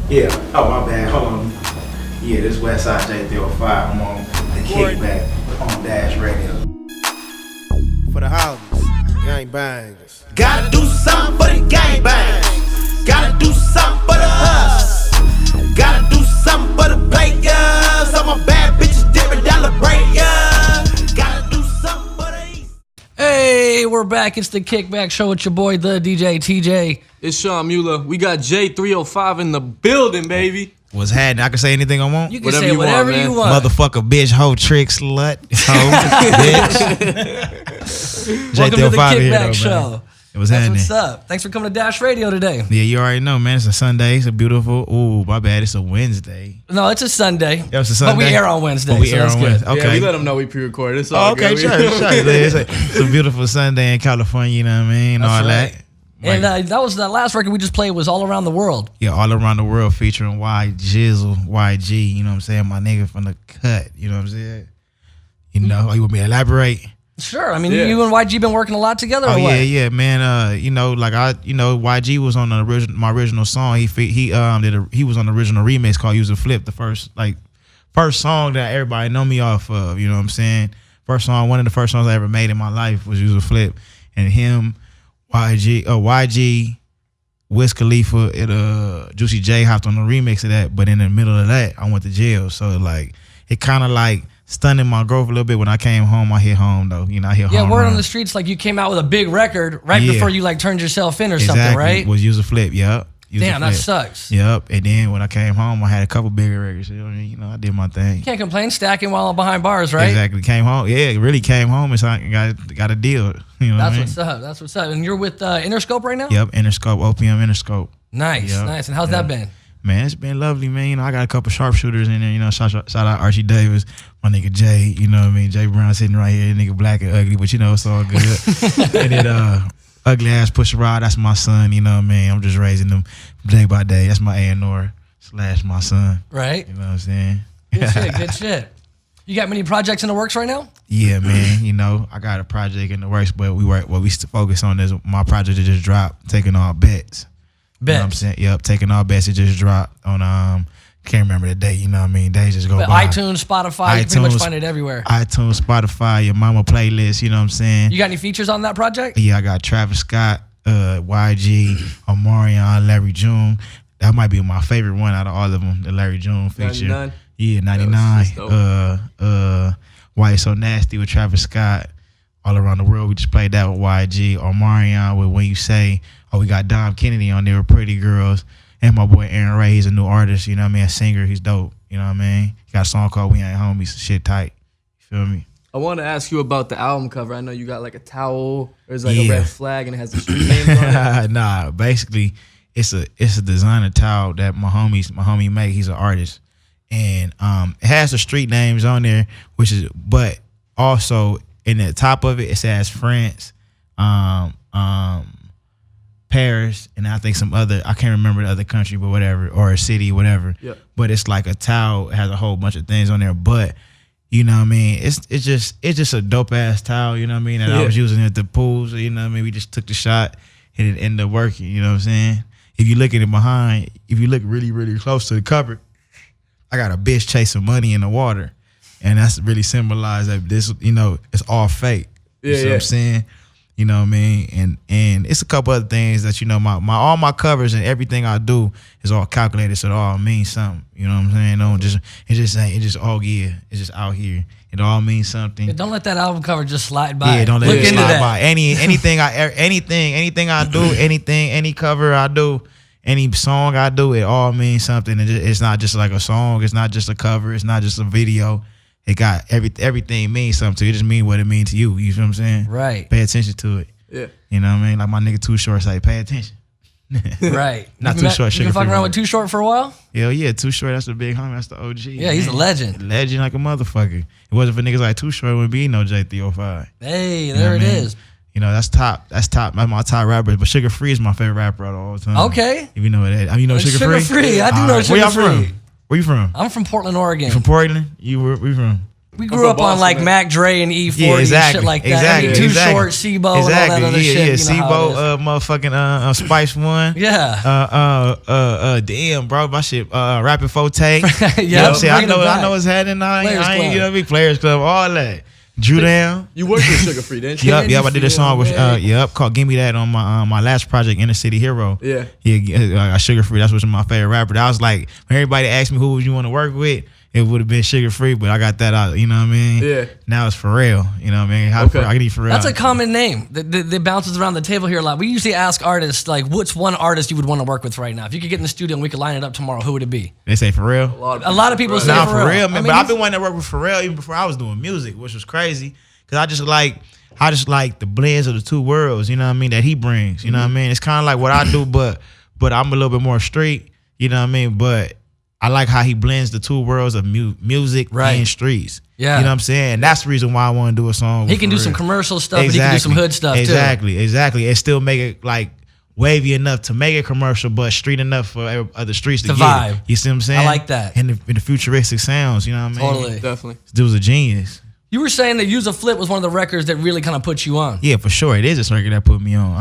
Yeah. Oh, my bad. Hold on. Yeah, this Westside J305. I'm on the kickback on Dash Radio. For the houses, gangbangs. Gotta do something for the gangbangs. Gotta do something for the hustlers. Gotta do something for the players. All my bad bitches dipping down the breakers. Gotta do something for the East. Hey, we're back. It's the Kickback Show with your boy, the DJ TJ. It's Sean Mueller. We got J305 in the building, baby. What's happening? I can say anything I want? You can say whatever you want. Motherfucker, bitch, hoe, trick, slut, hoe, bitch. Welcome to the Kickback Show. It was That's happening. what's up. Thanks for coming to Dash Radio today. Yeah, you already know, man. It's a Sunday. It's a beautiful. Ooh, my bad. It's a Wednesday. No, it's a Sunday. Yeah, it's a Sunday. But we air on Wednesday. But we so air that's on good. Wednesday. Okay. Yeah, we let them know we pre-recorded. It's all Okay, good. sure. It's a beautiful Sunday in California, you know what I mean? That's all right. that. And that was the last record we just played was All Around the World. Yeah, all around the world featuring Y Jizzle, YG, you know what I'm saying? My nigga from the cut, you know what I'm saying? You know, you want me to elaborate? Sure. I mean, you and YG been working a lot together or what? Yeah, man. You know, like YG was on the my original song. He was on the original remix called Use a Flip, the first song that everybody know me off of, you know what I'm saying? One of the first songs I ever made in my life was Use a Flip. And him, YG, Wiz Khalifa, Juicy J hopped on the remix of that, but in the middle of that, I went to jail. So like it kind of like stunning my growth a little bit. When I came home, I hit home though. You know, I hit home. Yeah, word run. on the streets, like you came out with a big record right before you like turned yourself in or something, right? Was Use a Flip, yep. Damn, that sucks. Yep. And then when I came home, I had a couple bigger records. You know, I did my thing. You can't complain, stacking while I'm behind bars, right? Exactly. Came home. Yeah, really came home and so I got a deal. You know That's what I mean? what's up. That's what's up. And you're with Interscope right now? Yep, Interscope, OPM Interscope. Nice, Yep. nice. And how's that been? Man, it's been lovely, man. You know, I got a couple sharpshooters in there. You know, shout out Archie Davis, my nigga Jay. You know what I mean? Jay Brown sitting right here, nigga black and ugly, but you know it's all good. And then ugly ass Pusha Rod, that's my son. You know what I mean? I'm just raising them day by day. That's my A&R / my son. Right. You know what I'm saying? Good shit. Good shit. You got many projects in the works right now? Yeah, man. You know, I got a project in the works, but we still focus on this. My project that just dropped, Taking All Bets. You know what I'm saying? Yep, Taking All Bets. It just dropped on can't remember the date. You know what I mean? Days just go But by. iTunes, Spotify, you pretty much find it everywhere. iTunes, Spotify, your mama playlist. You know what I'm saying? You got any features on that project? Yeah, I got Travis Scott, YG, Omarion, Larry June. That might be my favorite one out of all of them. The Larry June feature. 99? Yeah, 99. Why It's So Nasty with Travis Scott. All Around the World, we just played that with YG. Omarion with When You Say. We got Dom Kennedy on there with Pretty Girls. And my boy Aaron Ray, he's a new artist, you know what I mean? A singer, he's dope, you know what I mean? He got a song called We Ain't Homies, shit tight. You feel me? I want to ask you about the album cover. I know you got like a towel. There's like a red flag and it has the street names on it. Nah, basically, it's a designer towel that my homie make. He's an artist. And it has the street names on there, but also in the top of it, it says France, Paris, and I think some other, I can't remember the other country, but whatever, or a city, whatever. Yep. But it's like a towel, it has a whole bunch of things on there. But you know what I mean? It's just a dope ass towel, you know what I mean? And I was using it at the pools, you know what I mean? We just took the shot and it ended up working, you know what I'm saying? If you look at it behind, if you look really, really close to the cover, I got a bitch chasing money in the water. And that's really symbolized that this, you know, it's all fake. You see what I'm saying? You know what I mean? And it's a couple other things that, you know, all my covers and everything I do is all calculated, so it all means something. You know what I'm saying? It's just all gear. It's just out here. It all means something. Yeah, don't let that album cover just slide by. Yeah, don't let it slide by. Anything I do, any cover I do, any song I do, it all means something. It's not just like a song. It's not just a cover. It's not just a video. It got everything means something to you. It just means what it means to you. You feel what I'm saying? Right. Pay attention to it. Yeah. You know what I mean? Like my nigga Too Short say, pay attention. Right. Not Too Short. You been fucking around with Too Short for a while? Hell yeah, Too Short. That's the big homie. That's the OG. Yeah, he's a legend. Legend like a motherfucker. It wasn't for niggas like Too Short, it wouldn't be no J305. Hey, there it is. You know, that's top. That's my top rapper. But Sugar Free is my favorite rapper of all time. Okay. If you know that. I mean, you know Sugar Free? Sugar Free. I do know Sugar Free. Where you from? I'm from Portland, Oregon. You from Portland? Where you from? We grew up on like Mac Dre and E40 and shit like that. Exactly. I mean, Too Short, Sebo, and all that other shit. Yeah, you know Sebo, motherfucking Spice One. Yeah. Damn, bro, my shit. Rapid Forte. Yeah, you know what I'm saying? I know what's happening. I ain't, you know what I mean? Players Club, all that. Drew Down. You worked with Sugar Free, didn't you? Yep. I did a song with called "Give Me That" on my last project, Inner City Hero. Yeah. Sugar Free. That's what's my favorite rapper. That was like when everybody asked me who would you want to work with, it would have been Sugar Free, but I got that out. You know what I mean? Yeah. Now it's Pharrell. You know what I mean? I can eat Pharrell. That's a common name that bounces around the table here a lot. We usually ask artists like, what's one artist you would want to work with right now? If you could get in the studio and we could line it up tomorrow, who would it be? They say Pharrell. A lot of people say Nah, Pharrell. man. But I've been wanting to work with Pharrell even before I was doing music, which was crazy. Cause I just like the blends of the two worlds, you know what I mean, that he brings. You know what I mean? It's kind of like what I do, but I'm a little bit more street, you know what I mean? But I like how he blends the two worlds of music and streets. Yeah. You know what I'm saying? That's the reason why I want to do a song with He can do Pharrell. some commercial stuff, but he can do some hood stuff too. Exactly. And still make it like wavy enough to make it commercial, but street enough for other streets to get vibe. It. You see what I'm saying? I like that. And the futuristic sounds, you know what I mean? Totally. Definitely. This dude's a genius. You were saying that Use a Flip was one of the records that really kind of put you on. Yeah, for sure. It is a record that put me on.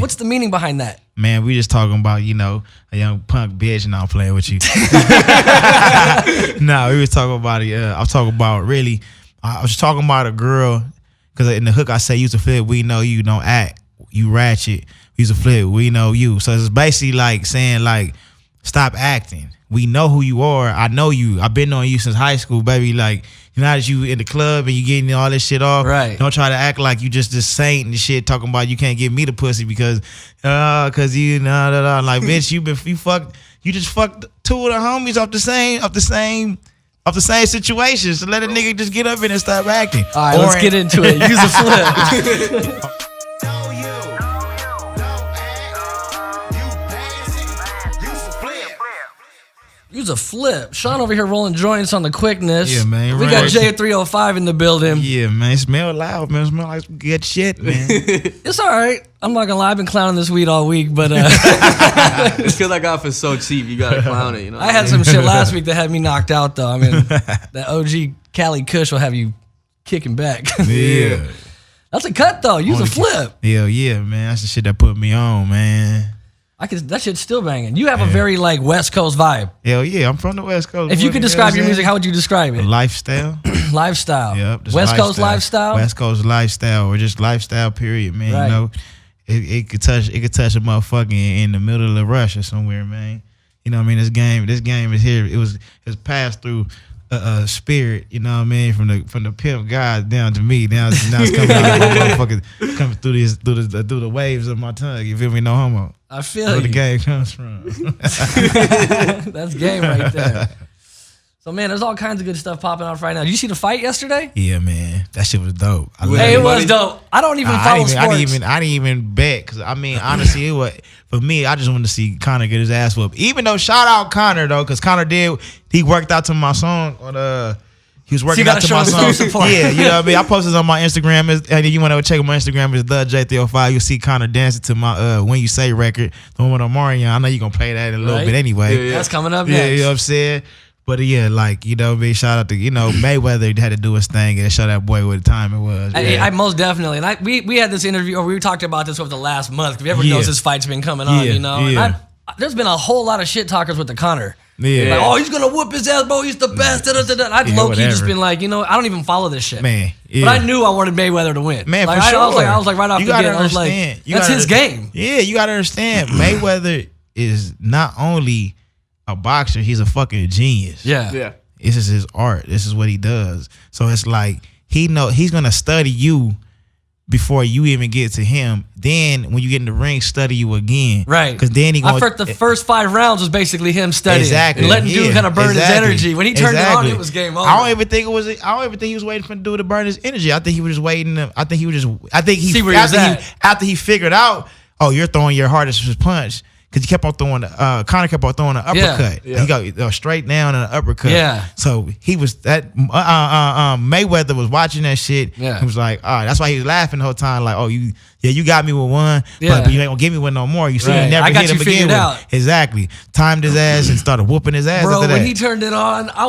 What's the meaning behind that? Man, we just talking about, you know, a young punk bitch, and I'm playing with you. No, we was talking about it. I was talking about I was talking about a girl, because in the hook I say, use a flip, we know you don't act, you ratchet. Use a flip, we know you. So it's basically like saying, like, stop acting. We know who you are. I know you. I've been knowing you since high school, baby. Like, you know that you in the club and you getting all this shit off. Right. Don't try to act like you just this saint and shit talking about you can't give me the pussy because you like, bitch, you just fucked two of the homies off the same situation. So let a nigga just get up in and stop acting. All right, let's get into it. Use a flip. Use a flip. Sean over here rolling joints on the quickness. Yeah, man. We got Jay at 305 in the building. Yeah, man. It smell loud, man. It smell like some good shit, man. It's all right. I'm not gonna lie. I've been clowning this weed all week, but it's because I got for so cheap. You gotta clown it, you know. I had some shit last week that had me knocked out, though. I mean, that OG Cali Kush will have you kicking back. Yeah. That's a cut, though. Use a flip. Hell yeah, man. That's the shit that put me on, man. That shit's still banging. You have a very like West Coast vibe. Hell yeah, I'm from the West Coast. If you could describe your music, how would you describe it? Lifestyle. Lifestyle. Yep. West Coast lifestyle. West Coast lifestyle, or just lifestyle. Period, man. Right. You know, it could touch a motherfucker in the middle of Russia somewhere, man. You know what I mean? This game is here. It was passed through a spirit. You know what I mean? From the pimp God down to me. Now it's coming out motherfuckers coming through the waves of my tongue. You feel me? No homo. I feel where you. the game comes from. That's game right there. So man, there's all kinds of good stuff popping off right now. Did you see the fight yesterday? Yeah, man, that shit was dope. It was dope. I don't even follow sports. I didn't even bet because I mean, honestly, it was for me. I just wanted to see Connor get his ass whooped. Even though, shout out Connor though, because Connor he worked out to my song on He was working out to my song. Yeah, you know what I mean? I posted on my Instagram. And you want to check my Instagram, it's the J305. You'll see Connor dancing to my When You Say record, the one with Omarion. I know you're going to play that in a little bit anyway. Yeah. That's coming up next. Yeah, you know what I'm saying? But yeah, like, you know what I mean? Shout out to, Mayweather had to do his thing and show that boy what time it was. I most definitely. And we had this interview, or we talked about this over the last month. If everyone knows this fight's been coming on, you know? Yeah. And there's been a whole lot of shit talkers with the Connor. Yeah. Like, he's going to whoop his ass, bro. He's the best. I'd low-key just been like, I don't even follow this shit. Man. Yeah. But I knew I wanted Mayweather to win. Man, like, for sure. I was like right off the gate. I was like, that's his game. Yeah, you got to understand. Mayweather is not only a boxer, he's a fucking genius. Yeah. This is his art. This is what he does. So it's like, he's going to study you before you even get to him. Then when you get in the ring, study you again. Right. Because then the first 5 rounds was basically him studying. Exactly. And letting dude kind of burn his energy. When he turned it on, it was game over. I don't even think he was waiting for the dude to burn his energy. I think he was just waiting. After he figured out, oh, you're throwing your hardest punch. Because he kept on throwing Connor kept on throwing an uppercut. Yeah. He got straight down and an uppercut. Yeah. So he was Mayweather was watching that shit. Yeah. He was like, all right, that's why he was laughing the whole time. Like, oh, you yeah, you got me with one, Yeah. but you ain't gonna give me one no more. You see, Right. you never I got hit you him again figured with out. it. Exactly. Timed his ass and started whooping his ass Bro, after that. when he turned it on, I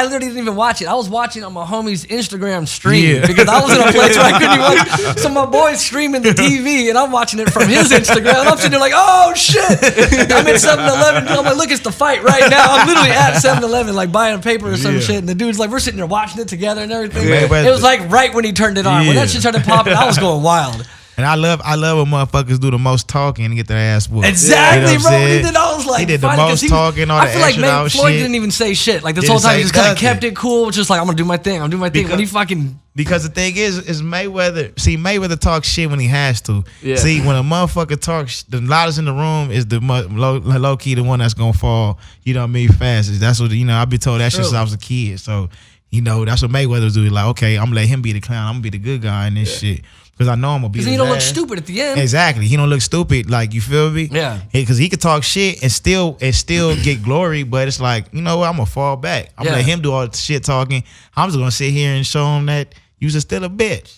literally didn't even watch it. I was watching on my homie's Instagram stream Yeah. because I was in a place where I couldn't even watch. So my boy's streaming the TV and I'm watching it from his Instagram. And I'm sitting there like, oh shit. I'm at 7-Eleven. I'm like, look, it's the fight right now. I'm literally at 7-Eleven like buying a paper or some Yeah. shit. And the dude's like, we're sitting there watching it together and everything. Yeah. It was like right when he turned it on. When Yeah. that shit started popping, I was going wild. And I love when motherfuckers do the most talking and get their ass whooped. Exactly, You know what bro. I'm When he saying? did, I was like, He did the finally, 'cause most he was- talking, all I the feel like extra out Floyd shit. didn't even say shit. Like this Didn't whole time, say he just kind of nothing. kept it cool. Just like, I'm gonna do my thing. I'm doing my thing. When he fucking Because the thing is Mayweather. See, Mayweather talks shit when he has to. Yeah. See, when a motherfucker talks, the loudest in the room is the low key the one that's gonna fall. You know what I mean? Fastest. That's what I've been told that shit since I was a kid. So that's what Mayweather do. Like, okay, I'm gonna let him be the clown. I'm gonna be the good guy in this shit because I know I'm gonna be. because he don't look stupid at the end. Exactly. He don't look stupid. Like, you feel me? Yeah. Because he could talk shit and still get glory, but it's like, you know what? I'm gonna fall back. I'm gonna let him do all the shit talking. I'm just gonna sit here and show him that you just still a bitch.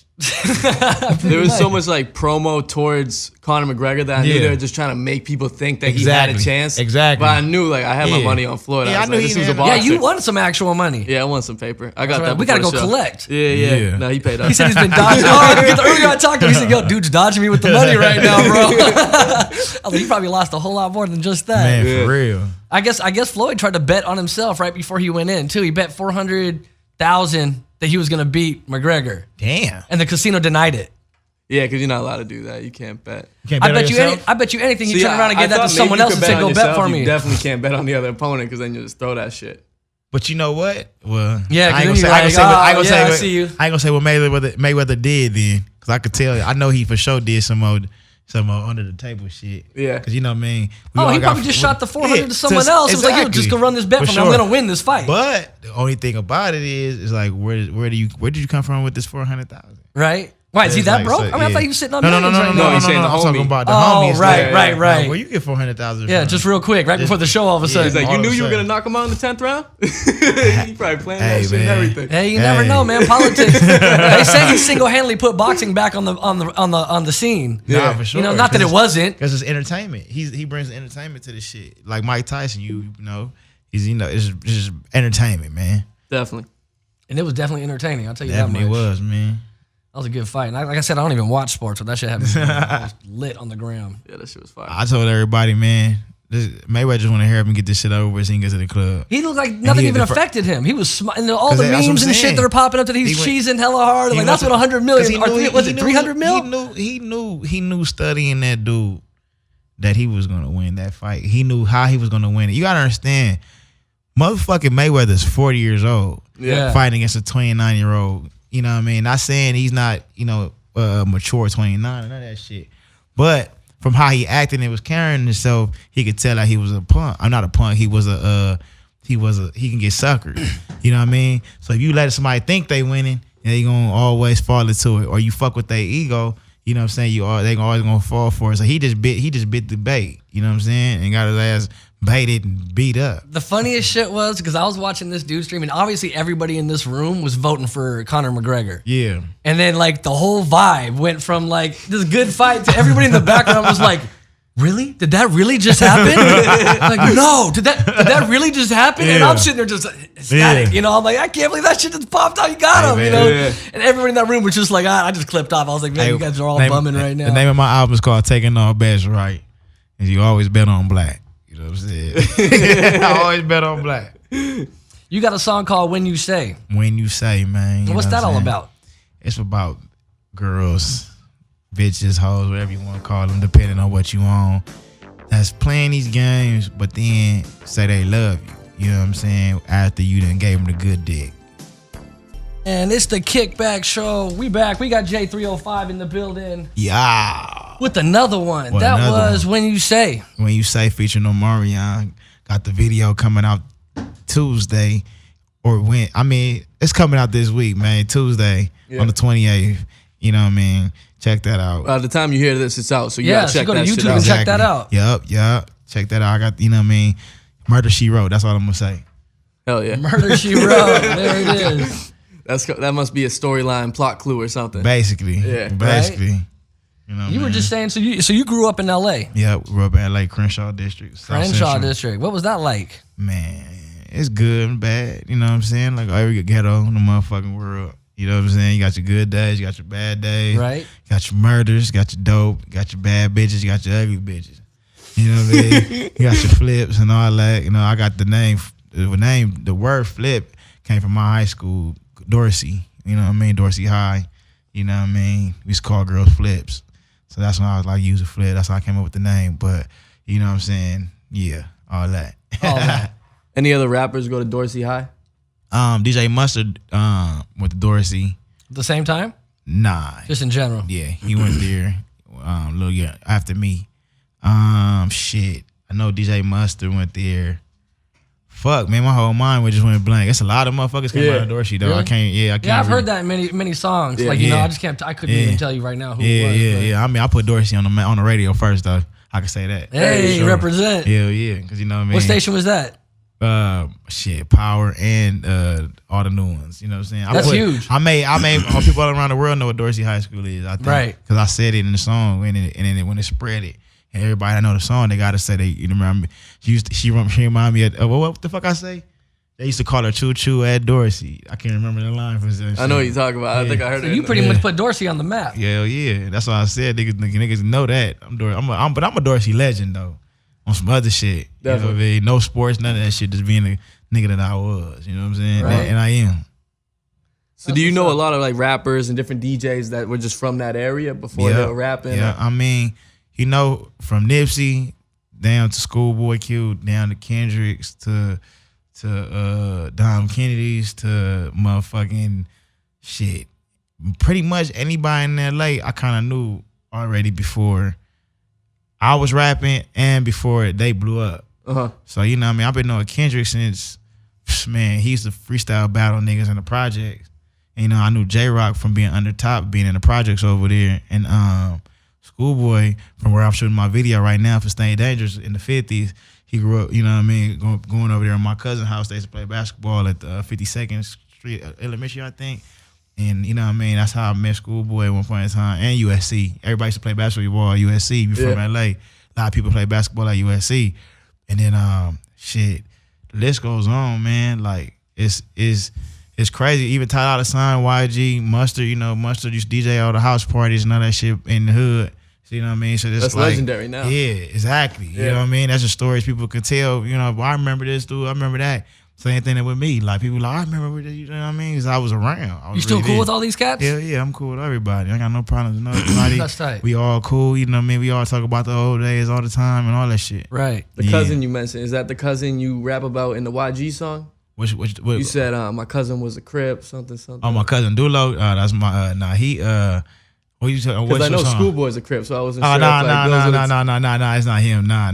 There was so much like promo towards Conor McGregor that I knew Yeah. they were just trying to make people think that he had a Exactly. chance. Exactly. But I knew like I had my Yeah. money on Floyd. Yeah, I was I knew like, he this was a had- boxer. Yeah, you won some actual money. Yeah, I won some paper. I got Right. that. We gotta before go the show. collect. Yeah. No, he paid up. He said he's been dodging. Because earlier I talked to him. He said, "Yo, dude's dodging me with the money right now, bro." I was like, "You probably lost a whole lot more than just that." Man, Yeah. for real. I guess Floyd tried to bet on himself right before he went in too. He bet 400,000 that he was gonna beat McGregor, Damn. and the casino denied it. Yeah, because you're not allowed to do that. You can't bet. You can't I bet on bet you. yourself? I bet you anything. You See, turn around and I give that to thought someone maybe you else could and say, on "Go bet yourself. for You me." definitely can't bet on the other opponent because then you just throw that shit. But you know what? Well, Yeah, 'cause I ain't then gonna say. you're I ain't like, gonna say. what- "Oh, I ain't gonna yeah, say. I what- see you." I ain't gonna say what Mayweather did then, because I could tell. I know he for sure did some more under the table shit. Yeah. Because you know what I mean. We Oh, all he got- probably just shot the 400 Yeah, to someone else. It was like, "Yo, exactly. just go run this bet For for me. I'm sure. gonna win this fight." But the only thing about it is like where did you come from with this 400,000? Right? Why is he It's that like, broke? so, I mean, I yeah. thought he was sitting on No, millions right no, now. he's saying the I'm talking homie. about the Oh, homie. It's right, like, right. Where you get 400,000? Yeah, from? just real quick, right before the show, all of a sudden. He's like, all you of knew a you were sudden. gonna knock him out in the 10th round. He probably planned Hey, that shit and man. everything. Hey, you never Hey. know, man. Politics. They say he single-handedly put boxing back on the scene. Nah, Yeah. for sure. You know, not that it wasn't. Because it's entertainment. He brings entertainment to this shit. Like Mike Tyson, you know, it's just entertainment, man. Definitely. And it was definitely entertaining. I'll tell you Definitely that much. was, man. That was a good fight. And like I said, I don't even watch sports, but that shit had me I was lit on the ground. Yeah, that shit was fire. I told everybody, man, Mayweather just want to hear him get this shit over with so he can get to the club. He looked like nothing he even had the fir- affected him. He was and all 'Cause the that's what I'm memes and shit saying. that are popping up that he's He went- cheesing hella hard. Like that's what 100 million. Was it 300 mil? He knew studying that dude that he was gonna win that fight. He knew how he was gonna win it. You gotta understand, motherfucking Mayweather's 40 years old, Yeah. fighting against a 29-year-old. You know what I mean? Not saying he's not, mature 29 and none of that shit, but from how he acted and was carrying himself, he could tell that he was a punk. I'm not a punk. He can get suckered. You know what I mean? So if you let somebody think they winning, they gonna always fall into it, or you fuck with their ego. You know what I'm saying? They always gonna fall for it. So he just bit the bait. You know what I'm saying? And got his ass baited and beat up. The funniest shit was because I was watching this dude stream, and obviously everybody in this room was voting for Conor McGregor. Yeah. And then like the whole vibe went from like this good fight to everybody in the background was like, "Really? Did that really just happen?" Like, no, did that really just happen? And Yeah. I'm sitting there just ecstatic, Yeah. you know. I'm like, I can't believe that shit just popped out. You got him, Hey, you man. know. Yeah. And everybody in that room was just like, I just clipped off. I was like, man, you guys are all bumming right now. The name of my album is called Taking All Bets Right. And you always bet on black. You know what I'm saying? I always bet on black. You got a song called "When You Say." When you say, man. you What's know that what I'm all saying? about? It's about girls, bitches, hoes, whatever you want to call them, depending on what you on. That's playing these games, but then say they love you. You know what I'm saying? After you done gave them the good dick. And it's the Kickback Show. We back. We got J305 in the building Yeah. with another one. With That another was one. When You Say. When you say featuring Omarion, got the video coming out Tuesday, it's coming out this week, man. Tuesday on the 28th. You know what I mean? Check that out. By the time you hear this, it's out. So you Yeah, gotta so check go to that shit YouTube out. and check that out. Yup. Check that out. I got, you know what I mean? Murder, She Wrote. That's all I'm gonna say. Hell yeah. Murder, She Wrote. There it is. That must be a storyline plot clue or something. Basically. Yeah. Basically. You You know what You I were mean? just saying, so you grew up in L.A. Yeah, grew up in LA, Crenshaw District. South Crenshaw Central. District. What was that like? Man, it's good and bad. You know what I'm saying? Like every ghetto in the motherfucking world. You know what I'm saying? You got your good days, you got your bad days. Right. You got your murders, you got your dope, you got your bad bitches, you got your ugly bitches. You know what I mean? You got your flips and all that. You know, I got the word flip came from my high school, Dorsey. You know what I mean? Dorsey High. You know what I mean? We used to call girls flips. So that's when I was like, use a flip. That's how I came up with the name. But you know what I'm saying? Yeah, all that. All that. Any other rappers go to Dorsey High? DJ Mustard went to Dorsey. At the same time? Nah. Just in general. Yeah, he went there a little year after me. Shit. I know DJ Mustard went there. Fuck, man, my whole mind just went blank. It's a lot of motherfuckers came out of Dorsey, though. Really? I can't. Yeah, I've heard that in many songs. Yeah. Like, you know, I just can't. I couldn't even tell you right now who it was. Yeah. I mean, I put Dorsey on the radio first, though. I can say that. Hey, Sure. represent. Yeah, because you know what I mean. What station was that? Power and all the new ones. You know what I'm saying? That's huge. I made all people all around the world know what Dorsey High School is. I think, Right. Because I said it in the song, and then when it spread it, and everybody that know the song, they gotta say they. You know, remember she reminded me of what the fuck I say. They used to call her Choo Choo at Dorsey. I can't remember the line for that. I know what you're talking about. I think I heard So it. you pretty much put Dorsey on the map. Yeah. That's what I said. Niggas know that. But I'm a Dorsey legend though. On some other shit. Definitely. You know what I mean? No sports, none of that shit. Just being a nigga that I was. You know what I'm saying? Right. And I am. So do you know a lot of like rappers and different DJs that were just from that area before they were rapping? Yeah, I mean, you know, from Nipsey down to Schoolboy Q, down to Kendricks to Dom Kennedy's to motherfucking shit. Pretty much anybody in LA I kind of knew already before I was rapping and before they blew up. So, you know what I mean? I've been knowing Kendrick since, man, he used to freestyle battle niggas in the projects. And, you know, I knew J-Rock from being under top, being in the projects over there. And Schoolboy, from where I'm shooting my video right now for Staying Dangerous in the 50s, he grew up, you know what I mean, going over there in my cousin's house. They used to play basketball at the 52nd Street Elementary, I think. And, you know what I mean, that's how I met Schoolboy at one point in time. And USC. Everybody used to play basketball at USC. We from LA. A lot of people play basketball at USC. And then, the list goes on, man. Like, it's crazy. Even Ty Dolla $ign, YG, Mustard, you know, Mustard used to DJ all the house parties and all that shit in the hood. So, you know what I mean? So That's like, legendary now. Yeah, exactly. You know what I mean? That's the stories people can tell. You know, I remember this, dude. I remember that. Same thing with me. Like, people like, I remember this, you know what I mean? Because I was around. You still cool with all these cats? Yeah, I'm cool with everybody. I got no problems with nobody. That's tight. We all cool. You know what I mean? We all talk about the old days all the time and all that shit. Right. The cousin you mentioned, is that the cousin you rap about in the YG song? What, You said my cousin was a Crip, something. Oh, my cousin Dulo. That's my. What you talking? Because I know Schoolboy's a Crip, so I wasn't sure. No. It's not him. Nah.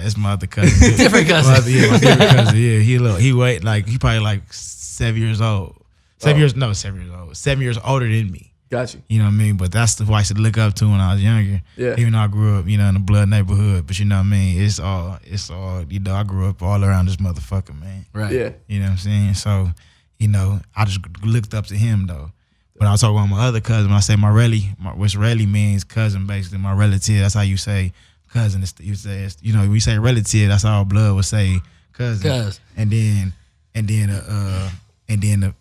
It's my other cousin. Different cousin. My different cousin. Yeah, he probably like 7 years old. 7 years old. 7 years older than me. Got you. You know what I mean? But that's the who I used to look up to when I was younger. Yeah. Even though I grew up, you know, in the blood neighborhood. But you know what I mean? It's all, you know, I grew up all around this motherfucker, man. Right. Yeah. You know what I'm saying? So, you know, I just looked up to him though. But I was talking about my other cousin. When I say which really means cousin, basically, my relative. That's how you say cousin. When you say relative, that's how blood would say cousin. And then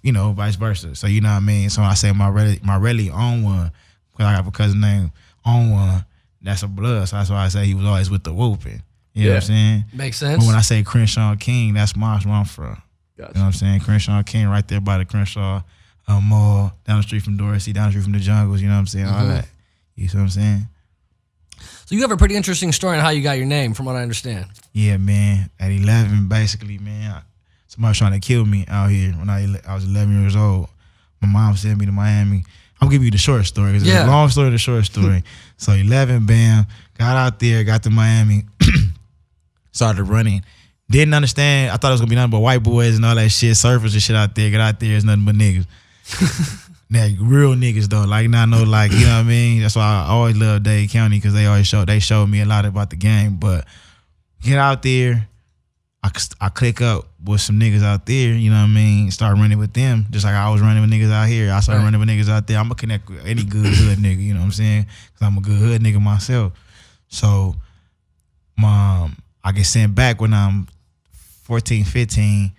you know, vice versa. So you know what I mean. So when I say my really on one, because I have a cousin named on one, that's a blood. So that's why I say he was always with the whooping. You know what I'm saying? Makes sense. But when I say Crenshaw King, that's where I'm from. Gotcha. You know what I'm saying? Crenshaw King, right there by the Crenshaw Mall, down the street from Dorsey, down the street from the Jungles. You know what I'm saying? All that. You see what I'm saying? So you have a pretty interesting story on how you got your name, from what I understand. Yeah, man. At 11, basically, man, somebody was trying to kill me out here when I was 11 years old. My mom sent me to Miami. I'm giving you the short story. It's a long story, the short story. So 11, bam, got out there, got to Miami, started running. Didn't understand. I thought it was going to be nothing but white boys and all that shit, surfers and shit out there. Get out there, it's nothing but niggas. Like real niggas though, like not no like, you know what I mean? That's why I always love Dade County because they showed me a lot about the game. But get out there, I click up with some niggas out there, you know what I mean? Start running with them, just like I was running with niggas out here. I started running with niggas out there. I'm gonna connect with any good hood nigga, you know what I'm saying? Cause I'm a good hood nigga myself. So, I get sent back when I'm 14, 15.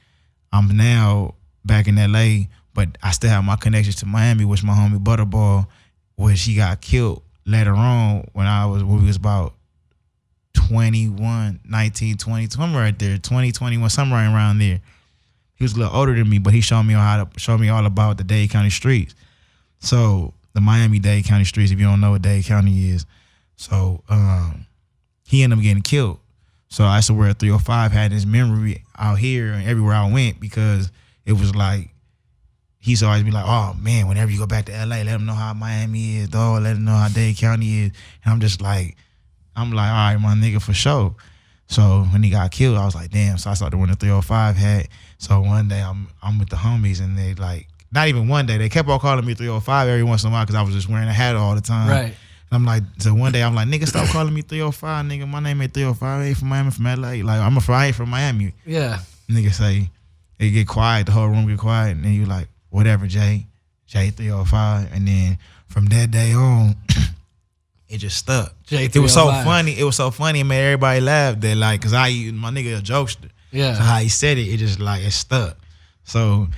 I'm now back in LA, but I still have my connections to Miami, which my homie Butterball, which he got killed later on when we was about 21, 19, 20, somewhere right there, 20, 21, somewhere around there. He was a little older than me, but he showed me all about the Dade County streets. So the Miami-Dade County streets, if you don't know what Dade County is. So he ended up getting killed. So I used to wear 305, had his memory out here and everywhere I went, because it was like, he used to always be like, oh man, whenever you go back to LA, let them know how Miami is, dog, let them know how Dade County is. And I'm like, all right, my nigga, for sure. So when he got killed, I was like, damn. So I started wearing the 305 hat. So one day I'm with the homies, and they like, not even one day, they kept on calling me 305 every once in a while because I was just wearing a hat all the time. Right. I'm like, so one day I'm like, nigga, stop calling me 305, nigga. My name ain't 305. I ain't from Miami, I'm from LA. Like, I ain't from Miami. Yeah. Nigga say, they get quiet, the whole room get quiet, and then you like, whatever, J 305. And then from that day on, it just stuck. J305. It was so funny. It was so funny. It made everybody laugh. That like, cause my nigga a jokester. Yeah. So how he said it, it just like, it stuck. So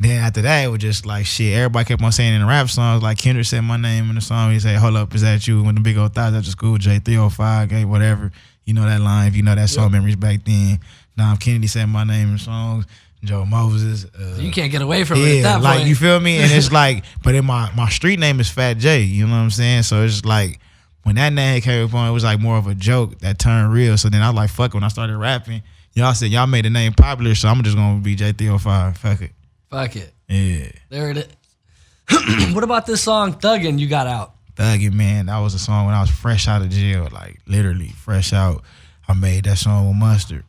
then after that, it was just like shit. Everybody kept on saying in the rap songs, like Kendrick said my name in the song. He said, "Hold up, is that you?" When the big old thighs after school, J305, okay, whatever. You know that line. If you know that song memories back then. Dom Kennedy said my name in the songs. Joe Moses. You can't get away from it at that like point. you feel me? And it's like, but in my street name is Fat J. You know what I'm saying? So it's like when that name came upon, it was like more of a joke that turned real. So then I was like, fuck it. When I started rapping, y'all said y'all made the name popular, so I'm just gonna be J305. Fuck it. Fuck it. Yeah. There it is. What about this song Thuggin' you got out? Thuggin', man, that was a song when I was fresh out of jail, like literally fresh out. I made that song with Mustard.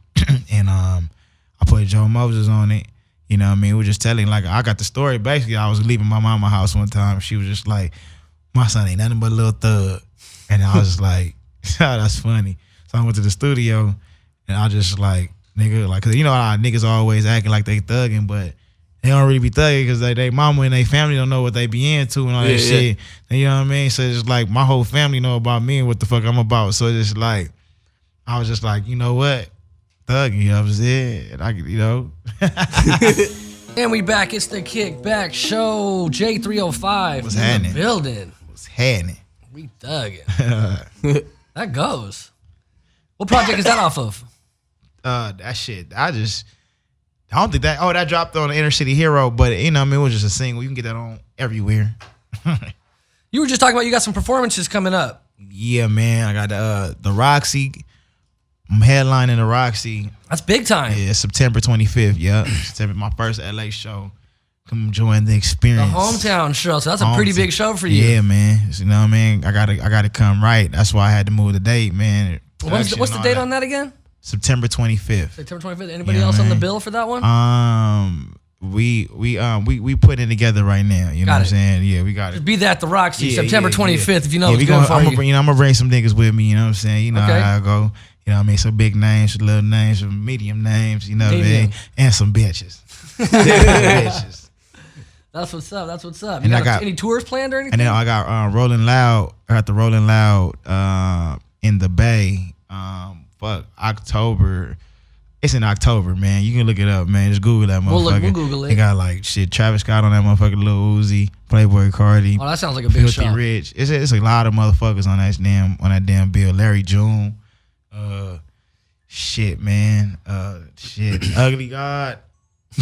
And I put Joe Moses on it. You know what I mean? We were just telling, like, I got the story. Basically, I was leaving my mama's house one time. She was just like, my son ain't nothing but a little thug. And I was like, oh, that's funny. So I went to the studio, and I just like, nigga, like, cause you know how niggas always acting like they thugging, but they don't really be thugging because they mama and they family don't know what they be into and all that shit. And you know what I mean? So it's like my whole family know about me and what the fuck I'm about. So it's just like, I was just like, you know what? Thugging, you know what I'm saying? And I, you know. And we back. It's the Kickback Show. J305 What's in happening? the building. What's happening? We thugging. That goes. What project is that off of? That shit. I don't think that dropped on the Inner City Hero, but you know what I mean, it was just a single. You can get that on everywhere. You were just talking about you got some performances coming up. Yeah, man. I got the Roxy. I'm headlining the Roxy. That's big time. Yeah, September 25th. Yeah, September, my first LA show. Come join the experience. The hometown show. So that's a pretty big show for you. Yeah, man. You know what I mean? I gotta come right. That's why I had to move the date, man. What's the date on that again? September 25th. September 25th. Anybody else on the bill for that one? We putting it together right now. You know what I'm saying? Yeah, we got it. Be that the Roxy, September 25th. If you know yeah, what's good for I'm you. gonna bring some niggas with me. You know what I'm saying? You know Okay. how I go. You know what I mean? Some big names, some little names, some medium names. You know what I mean? And some bitches. Bitches. That's what's up. That's what's up. And You I got got- any tours planned or anything? And then I got Rolling Loud. I got the Rolling Loud in the Bay. October. It's in October, man. You can look it up, man. Just Google that motherfucker. We'll Google it. They got like shit. Travis Scott on that motherfucker. Lil Uzi, Playboy Cardi, Oh, that sounds like a big Filthy show. Rich. It's a lot of motherfuckers on that damn bill. Larry June. Shit, man. Ugly God.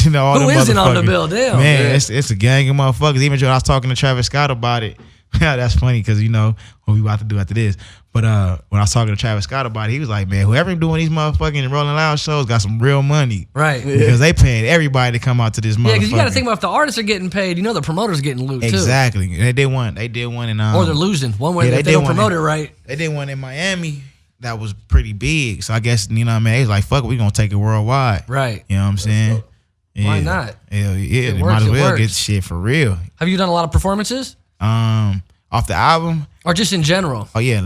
You know all Who them isn't on the motherfuckers. bill? Damn. Man, Yeah. it's a gang of motherfuckers. Even when I was talking to Travis Scott about it, that's funny because you know what we about to do after this. But when I was talking to Travis Scott about it, he was like, man, whoever doing these motherfucking Rolling Loud shows got some real money. Right. Because they paying everybody to come out to this motherfucker. Yeah, because you got to think about if the artists are getting paid, you know the promoter's getting loot too. Exactly. They did one in Or they're losing. One way yeah, if they don't promote it right. They did one in Miami that was pretty big. So I guess, you know what I mean, they was like, fuck it, we gonna take it worldwide. Right. You know what I'm saying? Yeah. Why not? Yeah, It they works, might as it well works. get shit for real. Have you done a lot of performances? Off the album, Or just in general? Oh yeah.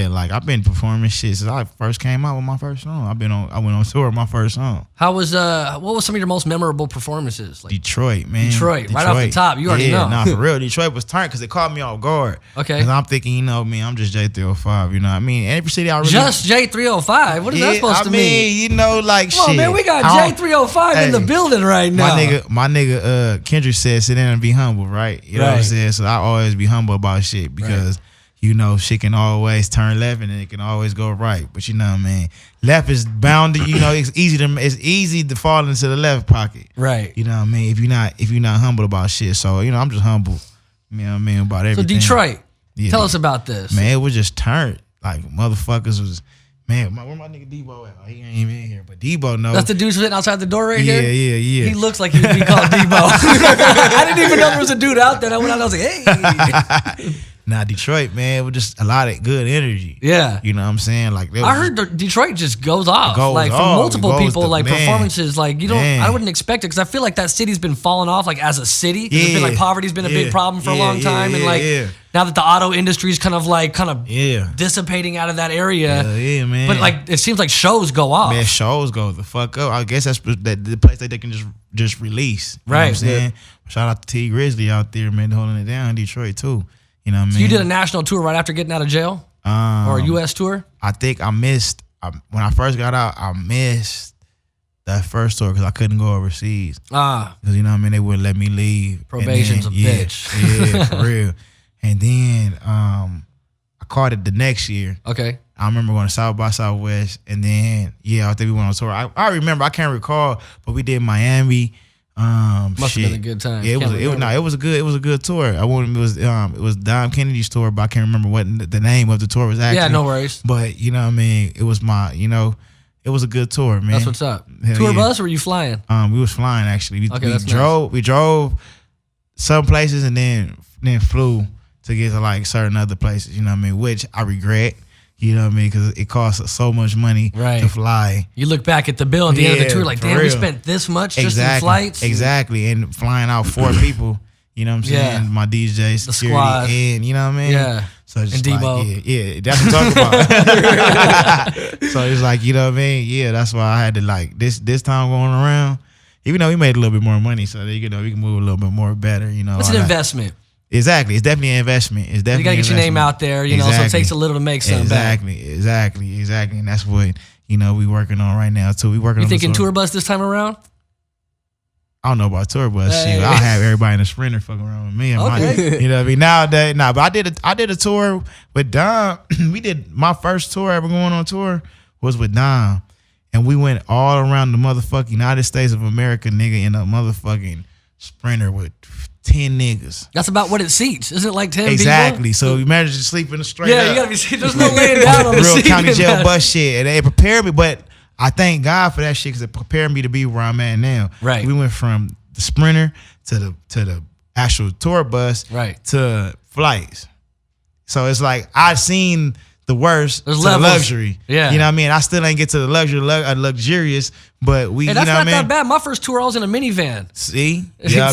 Like I've been performing shit since I first came out with my first song. I went on tour with my first song. What was some of your most memorable performances? Like Detroit, man. Detroit, right off the top. You already know. Nah, for real. Detroit was turned because it caught me off guard. Okay. Because I'm thinking, you know me, I'm just J305. You know what I mean? Every city I really Just J305. What is that supposed to mean? You know, like Come on, man, we got J305 in the building right now. My nigga, Kendrick said, sit down and be humble, right? You know what I'm saying? So I always be humble about shit because. You know, shit can always turn left and it can always go right. But you know what I mean? Left is bound to, you know, it's easy to fall into the left pocket. Right. You know what I mean? If you're not humble about shit. So, you know, I'm just humble. You know what I mean? About everything. So Detroit. Tell us about this. Man, it was just turned. Like motherfuckers was, man, where my nigga Debo at? Oh, he ain't even in here. But Debo knows. That's the dude sitting outside the door right here? Yeah. He looks like he'd be called Debo. I didn't even know there was a dude out there. I went out and I was like, hey. Nah, Detroit, man, with just a lot of good energy. Yeah. You know what I'm saying? Like I heard Detroit just goes off. Like from multiple people, like performances. Like I wouldn't expect it because I feel like that city's been falling off like as a city. It's been like poverty's been a big problem for a long time. And like now that the auto industry is kind of dissipating out of that area. Yeah, man. But like it seems like shows go off. Man, shows go the fuck up. I guess that's the place that they can just release. You know what I'm saying? Shout out to T Grizzly out there, man, holding it down in Detroit too. You know what I mean? So you did a national tour right after getting out of jail? Or a U.S. tour? I think I missed, when I first got out, I missed that first tour because I couldn't go overseas. Because, you know what I mean? They wouldn't let me leave. Probation's a bitch. Yeah, for real. And then I caught it the next year. Okay. I remember going to South by Southwest. And then, I think we went on tour. I remember, I can't recall, but we did Miami. Must have been a good time. Yeah, it was a good tour. It was Dom Kennedy's tour, but I can't remember what the name of the tour was actually. Yeah, no worries. But you know what I mean, it was it was a good tour, man. That's what's up. Hell Tour bus or were you flying? We was flying actually. We We drove some places and then flew to get to like certain other places, you know what I mean, which I regret. You know what I mean? Because it costs so much money to fly. You look back at the bill at the end of the tour, like, damn, we spent this much just in flights. Exactly. And flying out 4 people, you know what I'm saying? Yeah. My DJ, security, squad. And you know what I mean? Yeah. So it's just and like, Debo. That's what I'm talking about. So it's like, you know what I mean? Yeah, that's why I had to like, this time going around, even though we made a little bit more money, so you know, we can move a little bit more better, you know. It's an investment. Exactly. It's definitely an investment. It's definitely you gotta get your name out there, you know, so it takes a little to make something back. Exactly. And that's what, you know, we working on right now too. You thinking tour bus this time around? I don't know about tour bus. Shit, I'll have everybody in the Sprinter fucking around with me. And Okay. You know what I mean? Nowadays, but I did a tour with Dom. We did my first tour ever going on tour was with Dom. And we went all around the motherfucking United States of America, nigga, in a motherfucking Sprinter with 10 niggas. That's about what it seats. Isn't it like 10 Exactly. people? So you managed to sleep in the straight Yeah, you gotta be, there's no laying down on the real seat. county jail bus shit. And it prepared me, but I thank God for that shit because it prepared me to be where I'm at now. Right. We went from the Sprinter to the actual tour bus to flights. So it's like I've seen the worst There's to levels. luxury. Yeah. You know what I mean? I still ain't get to the luxurious, but we, Hey, you that's know not what I mean? that bad. My first tour, I was in a minivan. See?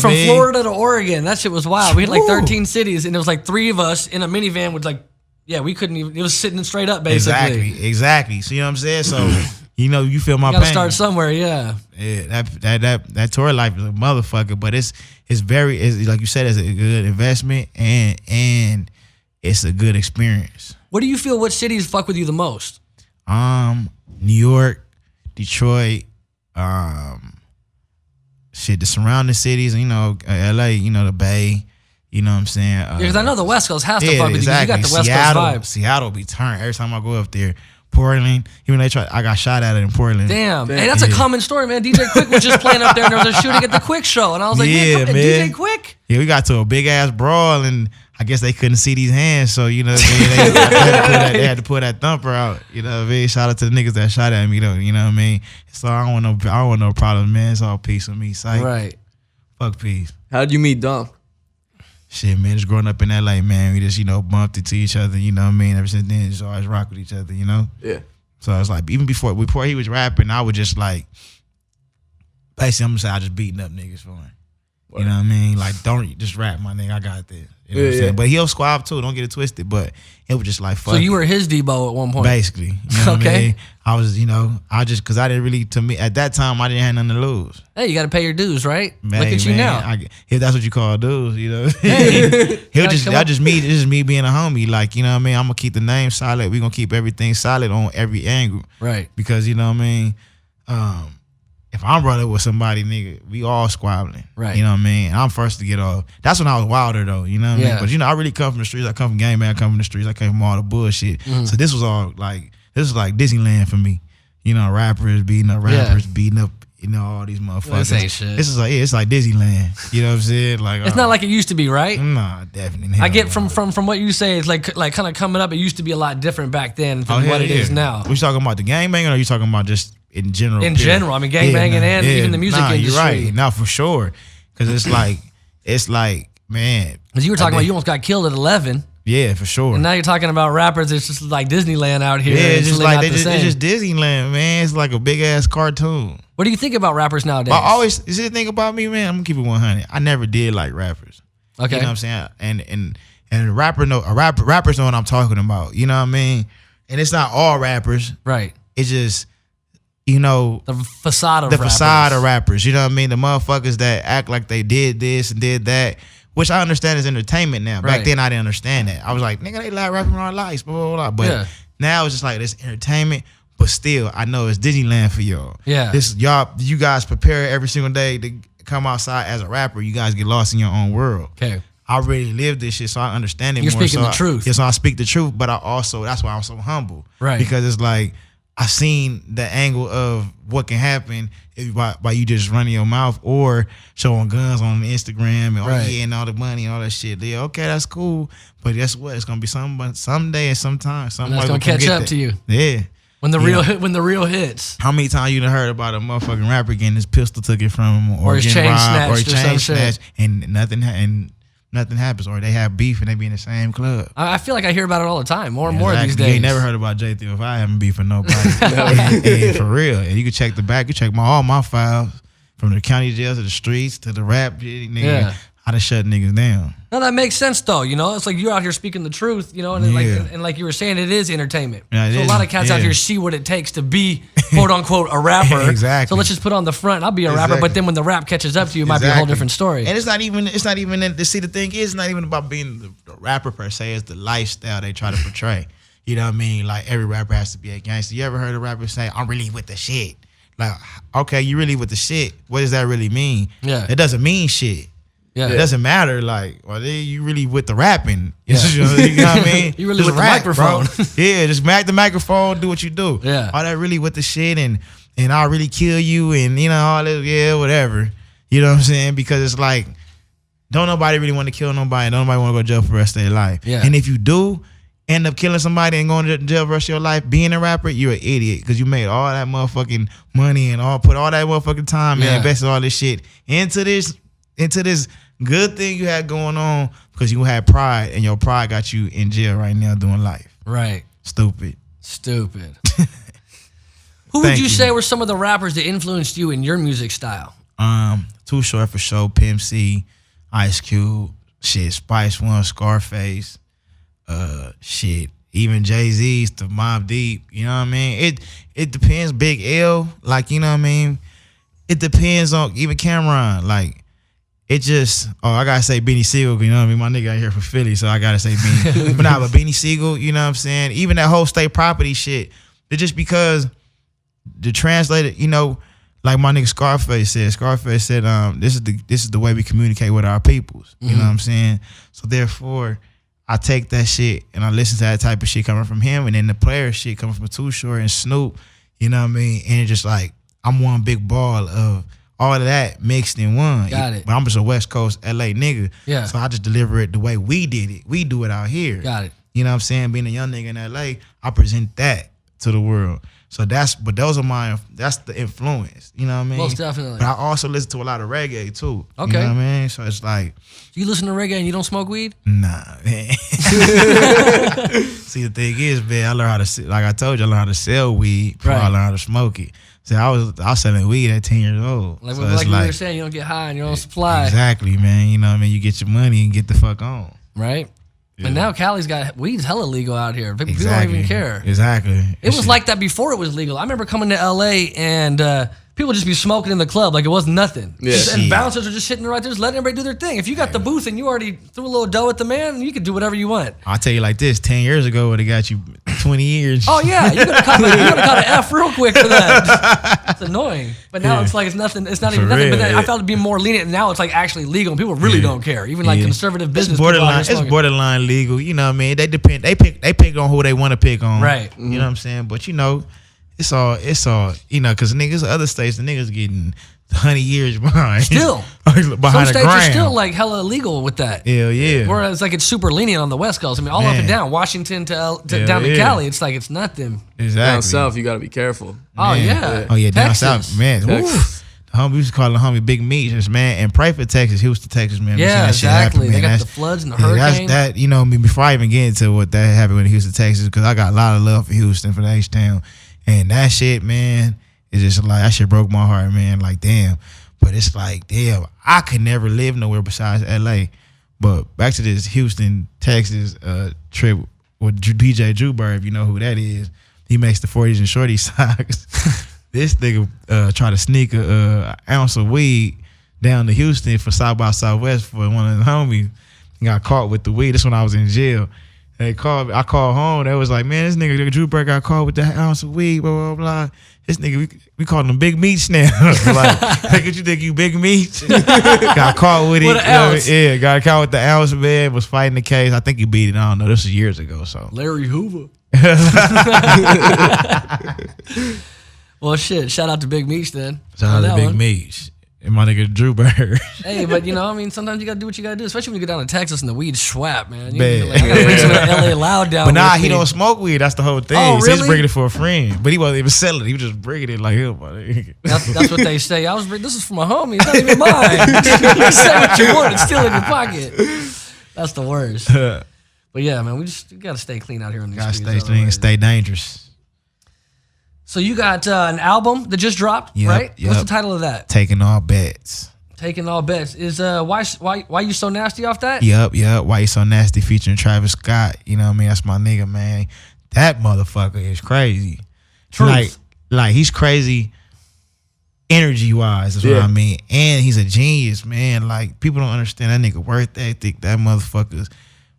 From Florida to Oregon. That shit was wild. We had like 13 cities, and there was like 3 of us in a minivan with like, we couldn't even, it was sitting straight up basically. Exactly. See what I'm saying? So, you know, you feel my you gotta pain. start somewhere, yeah. Yeah, that tour life is a motherfucker, but it's like you said, it's a good investment and it's a good experience. What do you feel? What cities fuck with you the most? New York, Detroit, the surrounding cities, you know, LA, you know, the Bay, you know what I'm saying? Because I know the West Coast has to fuck with you because you got the West Coast vibe. Seattle be turned every time I go up there. Portland, even I got shot at it in Portland. Damn. Hey, that's a common story, man. DJ Quick was just playing up there and there was a shooting at the Quick show. And I was like, man. DJ Quick? Yeah, we got to a big ass brawl and I guess they couldn't see these hands, so you know what I mean? They had to pull that thumper out. You know what I mean? Shout out to the niggas that shot at me though, you know what I mean? So I don't want no problem, man. It's all peace with me. Psych. Right. Fuck peace. How'd you meet Dom? Shit, man, just growing up in LA, man, we just, you know, bumped into each other, you know what I mean? Ever since then, just always rock with each other, you know? Yeah. So it's like, even before he was rapping, I would just like, basically, I'm gonna say I just beating up niggas for him. You know what I mean? Like, don't just rap, my nigga. I got this. You know what I'm saying? But he'll squab too. Don't get it twisted. But it was just like, fuck. So you were his Debo at one point, basically. You know what I Okay. mean? I was, because I didn't really, to me, at that time, I didn't have nothing to lose. Hey, you got to pay your dues, right? Man, Look at you now. If that's what you call dudes, Hey. He'll Gotta just, come that's up- just me. This is me being a homie. Like, you know what I mean? I'm gonna keep the name solid. We gonna keep everything solid on every angle. Right. Because you know what I mean. If I'm brother with somebody, nigga, we all squabbling. Right. You know what I mean? I'm first to get off. That's when I was wilder though. You know what I mean? But I really come from the streets. I come from gang bang. I come from the streets. I came from all the bullshit. Mm-hmm. So this was all like Disneyland for me. You know, rappers beating up rappers, beating up. All these motherfuckers. This ain't shit. This is like it's like Disneyland. You know what I'm saying? Like It's not like it used to be, right? Nah, definitely. I get from what you say. It's like kind of coming up. It used to be a lot different back then than what it is now. We talking about the gang banging, or are you talking about just in general? In general, I mean, gang banging and even the music industry. You're right. Now for sure, because it's like man. Because you were talking about you almost got killed at 11, Yeah, for sure. and now you're talking about rappers. It's just like Disneyland out here. Yeah, it's just really like not the same. it's just Disneyland, man. It's like a big ass cartoon. What do you think about rappers nowadays? But I always, is the thing about me, man. I'm gonna keep it 100. I never did like rappers. Okay. You know what I'm saying? And rappers know what I'm talking about. You know what I mean? And it's not all rappers. Right. It's just, the facade of the rappers. facade of rappers. You know what I mean? The motherfuckers that act like they did this and did that, which I understand is entertainment now. Back Right. then I didn't understand that. I was like, nigga, they like rapping our lives, blah, blah, blah. But now it's just like this entertainment. But still, I know it's Disneyland for y'all. Yeah. You guys prepare every single day to come outside as a rapper. You guys get lost in your own world. Okay. I really live this shit, so I understand it You're more. speaking the truth. Yeah, so I speak the truth, but that's why I'm so humble. Right. Because it's like, I seen the angle of what can happen by you just running your mouth or showing guns on Instagram and and all the money and all that shit. Yeah, okay, that's cool. But guess what? It's gonna be someday and sometime. That's gonna catch up to you. Yeah. When the real hits. How many times you done heard about a motherfucking rapper getting his pistol took it from him, or his getting chain robbed, or his snatched or chain some shit. snatched, and nothing happens, or they have beef and they be in the same club. I feel like I hear about it all the time, more and more these days. You ain't never heard about J305 having beef with nobody. and for real. And you can check the back. You check all my files from the county jails to the streets to the rap shit. Nigga, Yeah. I done shut niggas down. No, that makes sense though. It's like you're out here speaking the truth, and like you were saying, it is entertainment. Yeah, it so is. a lot of cats out Yeah. here see what it takes to be quote unquote a rapper. Exactly. So let's just put on the front. I'll be a rapper, Exactly. but then when the rap catches up to you, it might be a whole different story. And it's not even see, the thing is, it's not even about being the rapper per se. It's the lifestyle they try to portray. You know what I mean? Like, every rapper has to be a gangster. You ever heard a rapper say, I'm really with the shit? Like, okay, you really with the shit. What does that really mean? Yeah. It doesn't mean shit. Yeah. It doesn't matter. Like, you really with the rapping. Yeah. You know what I mean? You really Just with the rap, bro. microphone. Yeah, just smack the microphone, do what you do. Yeah. All that really with the shit and I'll really kill you and, all that, whatever. You know what I'm saying? Because it's like, don't nobody really want to kill nobody. Don't nobody want to go to jail for the rest of their life. Yeah. And if you do end up killing somebody and going to jail for the rest of your life, being a rapper, you're an idiot because you made all that motherfucking money and put all that motherfucking time and invested all this shit into this good thing you had going on because you had pride and your pride got you in jail right now doing life. Right. Stupid. Who would Thank you you. say were some of the rappers that influenced you in your music style? Too Short for sure, Pimp C, Ice Cube, Spice One, Scarface, even Jay-Z's to Mobb Deep, you know what I mean? It depends, Big L, like, you know what I mean? It depends on even Cameron, like, it just, I gotta say Beanie Siegel, you know what I mean? My nigga out here from Philly, so I gotta say Beanie. but Beanie Siegel, you know what I'm saying? Even that whole state property shit, it's just because the translator, like my nigga Scarface said, this is the way we communicate with our peoples. You know what I'm saying? So therefore, I take that shit and I listen to that type of shit coming from him, and then the player shit coming from Too Short and Snoop. You know what I mean? And it's just like I'm one big ball of all of that mixed in one. Got it. But I'm just a West Coast LA nigga. Yeah. So I just deliver it the way we did it. We do it out here. Got it. You know what I'm saying? Being a young nigga in LA, I present that to the world. So that's the influence. You know what I mean? Most definitely. But I also listen to a lot of reggae too. Okay. You know what I mean? So it's like, You listen to reggae and you don't smoke weed? nah, man. See, the thing is, man, I learned how to, like I told you, I learned how to sell weed before I Right. learned how to smoke it. So I was selling weed at 10 years old. Like, So like it's you were saying, you don't get high on your own supply. Exactly, man. You know what I mean? You get your money and get the fuck on. Right? Yeah. And now Cali's got weed's hella legal out here. People don't even care. Exactly. It was like that before it was legal. I remember coming to LA and people would just be smoking in the club like it was nothing. Yeah. And bouncers are just sitting right there, just letting everybody do their thing. If you got the booth and you already threw a little dough at the man, you could do whatever you want. I'll tell you like this: 10 years ago, would have got you 20 years. Oh yeah, you gotta caught an F real quick for that. It's annoying. But now it's like it's nothing. It's not even nothing. But then I felt it be more lenient. And now it's like actually legal. And people really don't care. Even like conservative business. It's borderline legal. You know what I mean? They depend. They pick on who they want to pick on. Right. You know what I'm saying? But you know, it's all. You know, because niggas, other states, the niggas getting 100 years behind. Still. behind Some a states are gram. still like hella illegal with that. Hell yeah. Whereas like it's super lenient on the West Coast. I mean, all up and down, Washington to down to Cali, it's like it's nothing. Exactly. Down south, you got to be careful. Oh yeah. Oh yeah, down Texas. south, man. Texas. The homie, we used to call the homie Big Meats, man. And pray for Texas, Houston, Texas, man. Yeah, That shit exactly. happened, man. They got That's- the floods and the yeah, hurricane. That you know, I mean, before I even get into what that happened with Houston, Texas, because I got a lot of love for Houston, for the H-Town. And that shit, man, is just like, that shit broke my heart, man. Like, damn. But it's like, damn, I could never live nowhere besides LA. But back to this Houston, Texas trip with DJ Jubber, if you know who that is. He makes the 40s and shorty socks. This nigga tried to sneak a ounce of weed down to Houston for South by Southwest for one of the homies. He got caught with the weed. This when I was in jail. I called home. They was like, man, this nigga Jubber got caught with that ounce of weed, blah, blah, blah. This nigga, we called him Big Meats now. Like, what you think, you Big Meats? Got caught with it. With an ounce. Yeah, got caught with the ounce, man. Was fighting the case. I think he beat it. I don't know. This was years ago. So Larry Hoover. Well, shit. Shout out to Big Meats then. shout out to Big Meats and my nigga Jubber. Hey, but you know, I mean, sometimes you gotta do what you gotta do, especially when you get down to Texas and the weed's swap, man. Man. I gotta bring some of that LA Loud down. But nah, with he me. don't smoke weed. That's the whole thing. Oh, So he's really? bringing it for a friend. But he wasn't even selling it. He was just bringing it like him. That's what they say. This is for my homie. It's not even mine. You say what you want. It's still in your pocket. That's the worst. But yeah, man, we gotta stay clean out here in these Gotta streets. stay clean, stay dangerous. So you got an album that just dropped, Yep, right? yep. What's the title of that? Taking all bets. Taking All Bets. Is why you so nasty off that? Yep. Why You So Nasty featuring Travis Scott. You know what I mean? That's my nigga, man. That motherfucker is crazy. Truth. Like he's crazy energy wise, is what I mean. And he's a genius, man. Like, people don't understand that nigga worth ethic. That motherfucker's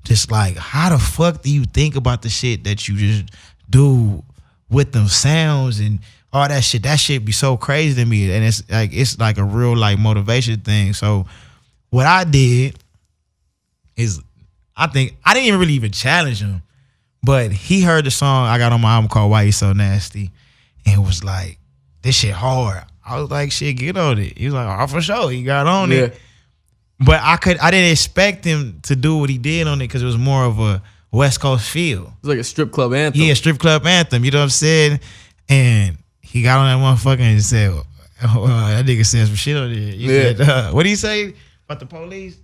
just like, how the fuck do you think about the shit that you just do with them sounds and all that shit? That shit be so crazy to me. And it's like a real like motivation thing. So what I did is, I think I didn't really even challenge him, but he heard the song I got on my album called Why You So Nasty and was like, this shit hard. I was like, shit, get on it. He was like, oh, for sure. He got on it. But I didn't expect him to do what he did on it because it was more of a West Coast feel. It's like a strip club anthem. Yeah, strip club anthem. You know what I'm saying? And he got on that motherfucker and said, that nigga said some shit on there. He said, what did he say about the police?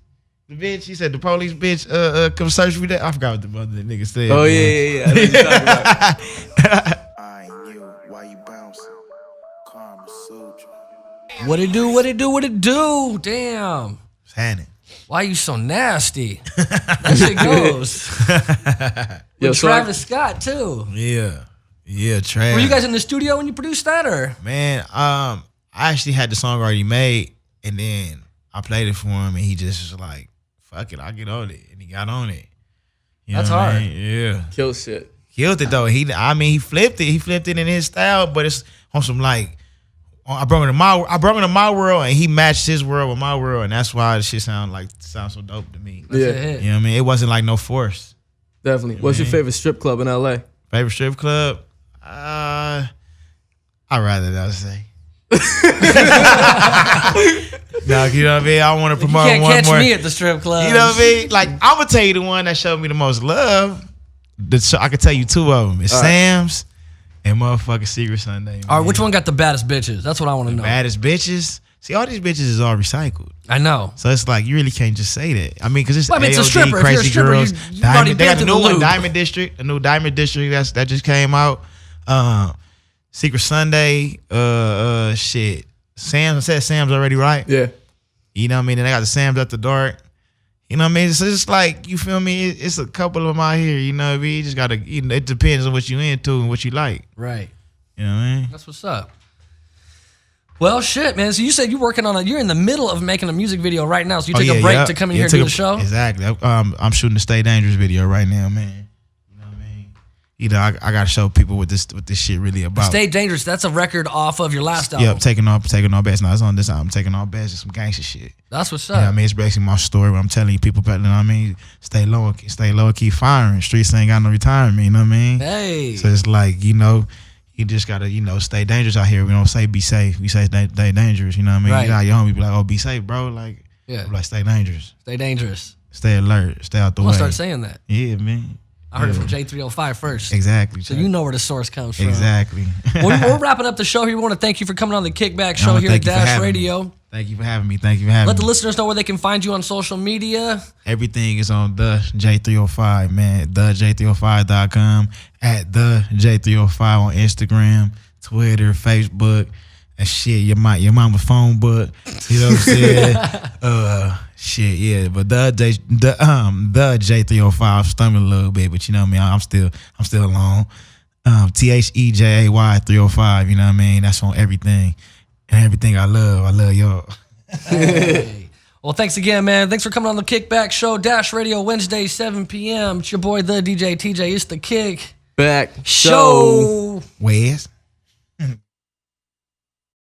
The bitch? He said, the police bitch come search me there. I forgot what the mother nigga said. Oh, man. yeah. I know what you're talking about. I ain't you, why you bouncing? Karma Sutra. What it do? Damn. What's happening? Why you so nasty? That shit goes. Yo, With so Travis Scott too. Yeah, Trav. Were you guys in the studio when you produced that, or? Man, I actually had the song already made, and then I played it for him, and he just was like, fuck it, I'll get on it. And he got on it. You That's know what I hard. mean? Yeah. Kill shit. Killed it though. He flipped it. He flipped it in his style, but it's on some like, I brought him to my world, and he matched his world with my world, and that's why the shit sounds so dope to me. That's a Yeah. hit. You know what I mean? It wasn't like no force. Definitely. What's your favorite strip club in LA? Favorite strip club? I'd rather not say. No, you know what I mean? I want to You promote can't one catch more. me at the strip club. You know what I mean? Like, I'm gonna tell you the one that showed me the most love. I can tell you two of them. It's Sam's and motherfucking Secret Sunday. All right, which one got the baddest bitches? That's what I want to know. Baddest bitches? See, all these bitches is all recycled. I know. So it's like, you really can't just say that. I mean, because it's Well, I mean, it's a AOD, stripper. If you're a Crazy stripper, Girls, you've already Diamond. They been got through the the new one, loop. Diamond District. A new Diamond District that just came out. Secret Sunday, shit. Sam's already right. Yeah. You know what I mean? And I got the Sam's After Dark. You know what I mean? So it's like, you feel me? It's a couple of them out here. You know what I mean? You just gotta. It depends on what you into and what you like. Right. You know what I mean? That's what's up. Well, shit, man. So you said you're working on you're in the middle of making a music video right now. So you took a break to come in here and do the show? Exactly. I'm shooting the Stay Dangerous video right now, man. You know what I mean? You know, I gotta show people what this shit really about. Stay Dangerous, that's a record off of your last album. Yep, taking all bets. Now it's on this album, taking all bets and some gangster shit. That's what's You know up. what I mean? It's basically my story. What I'm telling you, people, you know what I mean? Stay low, keep firing. Streets ain't got no retirement, you know what I mean? Hey. So it's like, you know, you just gotta, you know, stay dangerous out here. We don't say be safe. We say stay dangerous, you know what I mean? Right. You got your homie be like, oh, be safe, bro. Like, Yeah. like stay dangerous. Stay dangerous. Stay alert. Stay out the I'm way. gonna start saying that. Yeah, man. I heard it from J305 first. Exactly. So you know where the source comes from. Exactly. Well, we're wrapping up the show here. We want to thank you for coming on the Kickback Show here at Dash Radio. Thank you for having me. Thank you for having me. Let the listeners know where they can find you on social media. Everything is on the J305, man. TheJ305.com, at the J305 on Instagram, Twitter, Facebook, and shit. Your mama's phone book. You know what I'm saying? Shit, yeah. But the J305, I'm stumbling a little bit, but you know what I mean. I'm still alone. THEJAY 305. You know what I mean? That's on everything. And everything I love y'all. Hey. Well, thanks again, man. Thanks for coming on the Kickback Show. Dash Radio, Wednesday, 7 p.m. It's your boy, the DJ TJ. It's the Kick Back Show. Wes.